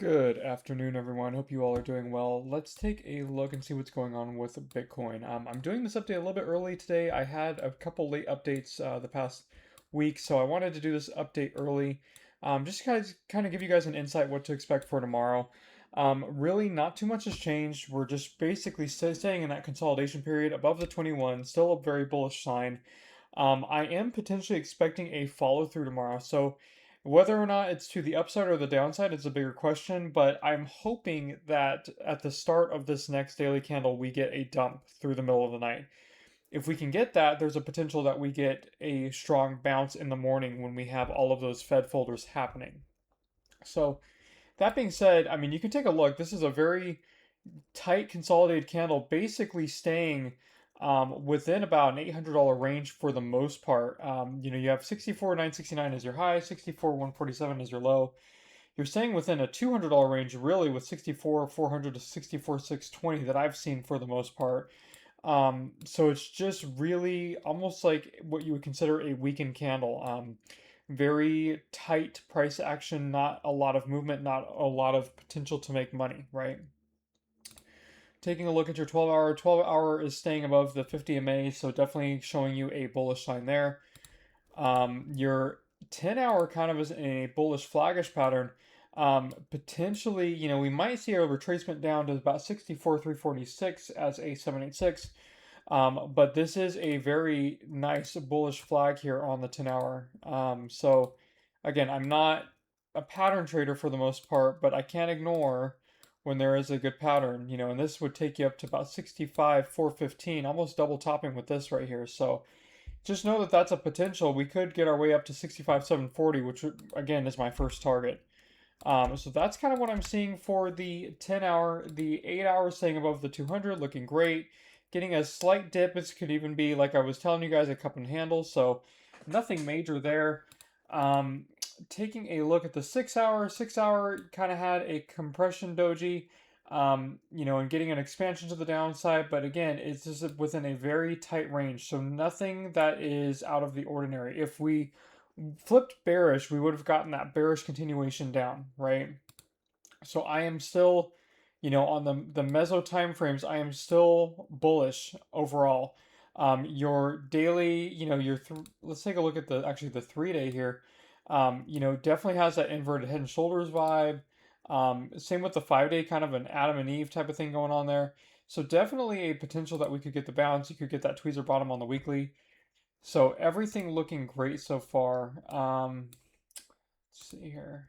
Good afternoon, everyone. Hope you all are doing well. Let's take a look and see what's going on with Bitcoin. I'm doing this update a little bit early today. I had a couple late updates the past week, so I wanted to do this update early. Just kind of give you guys an insight what to expect for tomorrow. Really, not too much has changed. We're just basically staying in that consolidation period above the 21, still a very bullish sign. I am potentially expecting a follow through tomorrow. So whether or not it's to the upside or the downside is a bigger question, but I'm hoping that at the start of this next daily candle, we get a dump through the middle of the night. If we can get that, there's a potential that we get a strong bounce in the morning when we have all of those Fed folders happening. So, that being said, I mean, you can take a look. This is a very tight consolidated candle, basically staying within about an $800 range for the most part. You have 64,969 as your high, 64,147 as your low. You're staying within a $200 range, really, with 64,400 to 64,620 that I've seen for the most part. So it's just really almost like what you would consider a weakened candle. Very tight price action, not a lot of movement, not a lot of potential to make money, right? Taking a look at your 12 hour is staying above the 50 MA, so definitely showing you a bullish sign there. Your 10 hour kind of is in a bullish flaggish pattern. Potentially, we might see a retracement down to about 64,346 as a 786. But this is a very nice bullish flag here on the 10 hour. So again, I'm not a pattern trader for the most part, but I can't ignore when there is a good pattern, and this would take you up to about 65,415, almost double topping with this right here. So just know that that's a potential. We could get our way up to 65,740, which again is my first target. So that's kind of what I'm seeing for the 10 hour. The 8 hours staying above the 200, looking great. Getting a slight dip. This could even be, like I was telling you guys, a cup and handle. So nothing major there. Um, Taking a look at the 6 hour, 6 hour kind of had a compression doji, and getting an expansion to the downside. But again, it's just within a very tight range. So nothing that is out of the ordinary. If we flipped bearish, we would have gotten that bearish continuation down, right? So I am still, on the meso time frames, I am still bullish overall. Your daily, let's take a look at the 3 day here. Definitely has that inverted head and shoulders vibe. Same with the 5 day, kind of an Adam and Eve type of thing going on there. So definitely a potential that we could get the bounce. You could get that tweezer bottom on the weekly. So everything looking great so far. Let's see here.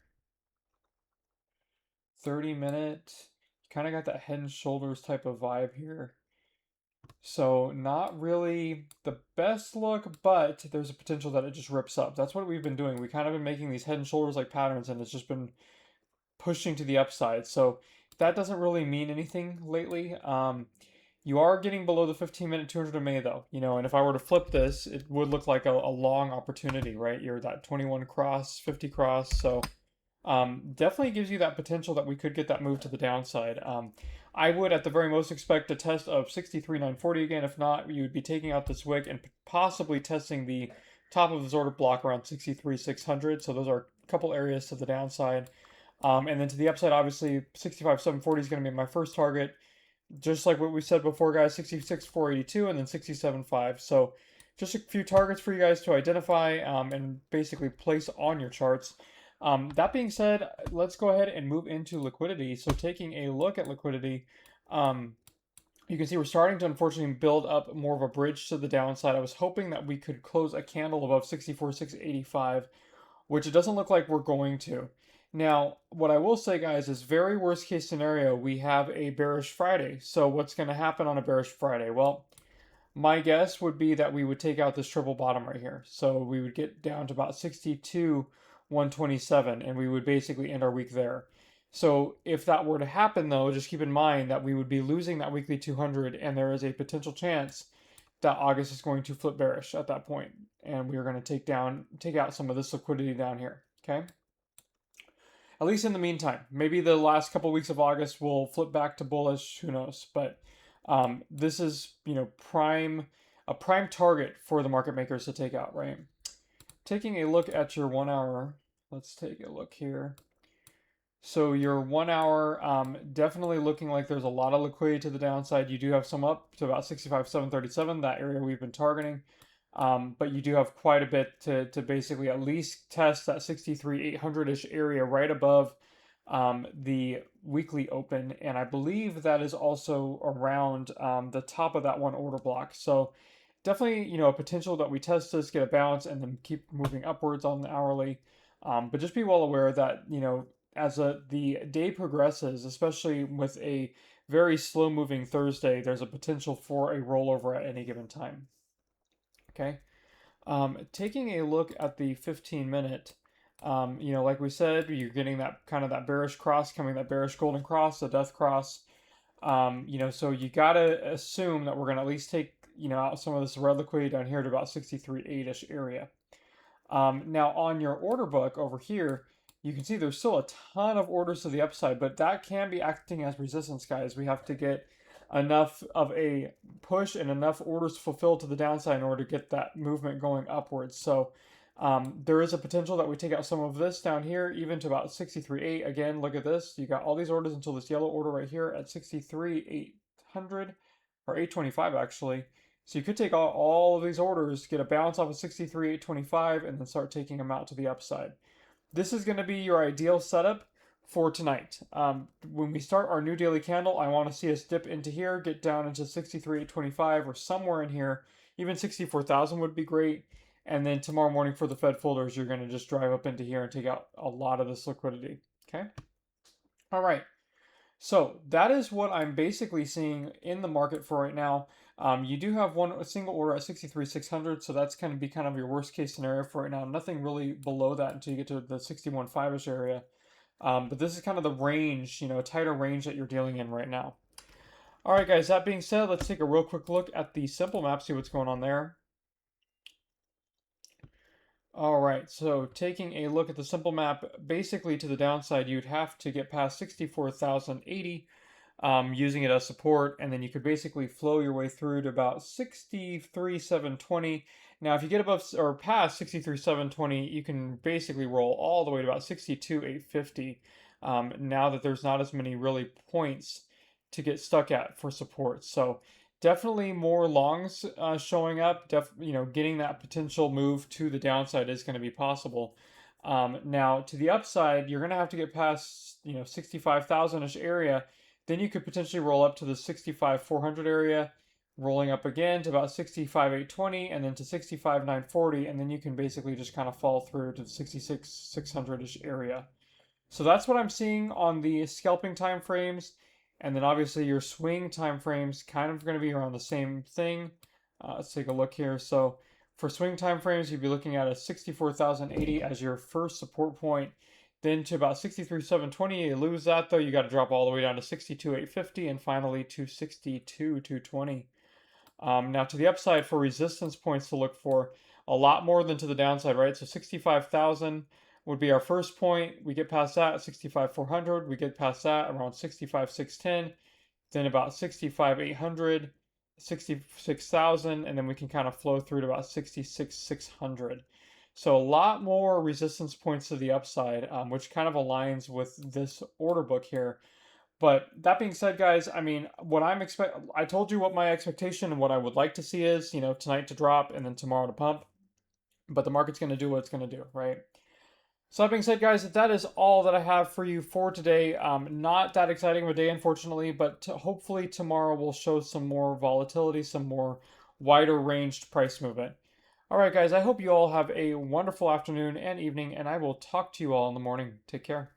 30 minute. Kind of got that head and shoulders type of vibe here. So not really the best look, but there's a potential that it just rips up. That's what we've been doing. We kind of been making these head and shoulders like patterns, and it's just been pushing to the upside. So that doesn't really mean anything lately. You are getting below the 15-minute 200 MA though, and if I were to flip this, it would look like a long opportunity, right? You're that 21 cross, 50 cross. So definitely gives you that potential that we could get that move to the downside. I would, at the very most, expect a test of 63,940 again. If not, you would be taking out this wick and possibly testing the top of this order block around 63,600. So those are a couple areas to the downside. And then to the upside, obviously, 65,740 is going to be my first target. Just like what we said before, guys, 66,482 and then 67.5. So just a few targets for you guys to identify and basically place on your charts. That being said, let's go ahead and move into liquidity. So taking a look at liquidity, you can see we're starting to unfortunately build up more of a bridge to the downside. I was hoping that we could close a candle above 64,685, which it doesn't look like we're going to. Now, what I will say, guys, is very worst case scenario, we have a bearish Friday. So what's going to happen on a bearish Friday? Well, my guess would be that we would take out this triple bottom right here. So we would get down to about 62,127, and we would basically end our week there. So if that were to happen, though, just keep in mind that we would be losing that weekly 200, and there is a potential chance that August is going to flip bearish at that point, and we are going to take out some of this liquidity down here. Okay. At least in the meantime, maybe the last couple weeks of August will flip back to bullish. Who knows? But this is a prime target for the market makers to take out, right? Taking a look at your 1 hour, let's take a look here. So your 1 hour, definitely looking like there's a lot of liquidity to the downside. You do have some up to about 65,737, that area we've been targeting. But you do have quite a bit to basically at least test that 63,800-ish area right above the weekly open. And I believe that is also around the top of that one order block. So definitely, a potential that we test this, get a bounce, and then keep moving upwards on the hourly. But just be well aware that, as the day progresses, especially with a very slow moving Thursday, there's a potential for a rollover at any given time. Okay. Taking a look at the 15-minute, like we said, you're getting that kind of that bearish cross coming, that bearish golden cross, the death cross. So you gotta assume that we're gonna at least take, out some of this red liquidity down here to about 63.8-ish area. Now on your order book over here, you can see there's still a ton of orders to the upside, but that can be acting as resistance, guys. We have to get enough of a push and enough orders fulfilled to the downside in order to get that movement going upwards. So there is a potential that we take out some of this down here, even to about 63.8. Again, look at this. You got all these orders until this yellow order right here at 63.800 or 825 actually. So you could take all of these orders, get a bounce off of 63.825, and then start taking them out to the upside. This is going to be your ideal setup for tonight. When we start our new daily candle, I want to see us dip into here, get down into 63.825 or somewhere in here. Even 64,000 would be great. And then tomorrow morning for the Fed folders, you're going to just drive up into here and take out a lot of this liquidity. Okay. All right. So that is what I'm basically seeing in the market for right now. You do have a single order at 63,600, so that's going to be kind of your worst case scenario for right now. Nothing really below that until you get to the 61.5-ish area. But this is kind of the range, tighter range that you're dealing in right now. All right, guys, that being said, let's take a real quick look at the simple map, see what's going on there. All right, so taking a look at the simple map, basically to the downside, you'd have to get past 64,080 using it as support, and then you could basically flow your way through to about 63,720. Now, if you get above or past 63,720, you can basically roll all the way to about 62,850. Now that there's not as many really points to get stuck at for support, so definitely more longs showing up. Getting that potential move to the downside is going to be possible. Now to the upside, you're going to have to get past 65,000-ish area. Then you could potentially roll up to the 65,400 area, rolling up again to about 65,820, and then to 65,940, and then you can basically just kind of fall through to the 66,600-ish area. So that's what I'm seeing on the scalping time frames. And then obviously your swing time frames kind of going to be around the same thing. Let's take a look here. So for swing time frames, you'd be looking at a 64,080 as your first support point. Then to about 63,720, you lose that though. You got to drop all the way down to 62,850 and finally to 62,220. Now to the upside for resistance points to look for, a lot more than to the downside, right? So 65,000 would be our first point. We get past that at 65,400. We get past that around 65,610. Then about 65,800, 66,000, and then we can kind of flow through to about 66,600. So a lot more resistance points to the upside, which kind of aligns with this order book here. But that being said, guys, I mean, I told you what my expectation and what I would like to see is, tonight to drop and then tomorrow to pump. But the market's going to do what it's going to do, right? So that being said, guys, that is all that I have for you for today. Not that exciting of a day, unfortunately, but hopefully tomorrow will show some more volatility, some more wider ranged price movement. All right, guys, I hope you all have a wonderful afternoon and evening, and I will talk to you all in the morning. Take care.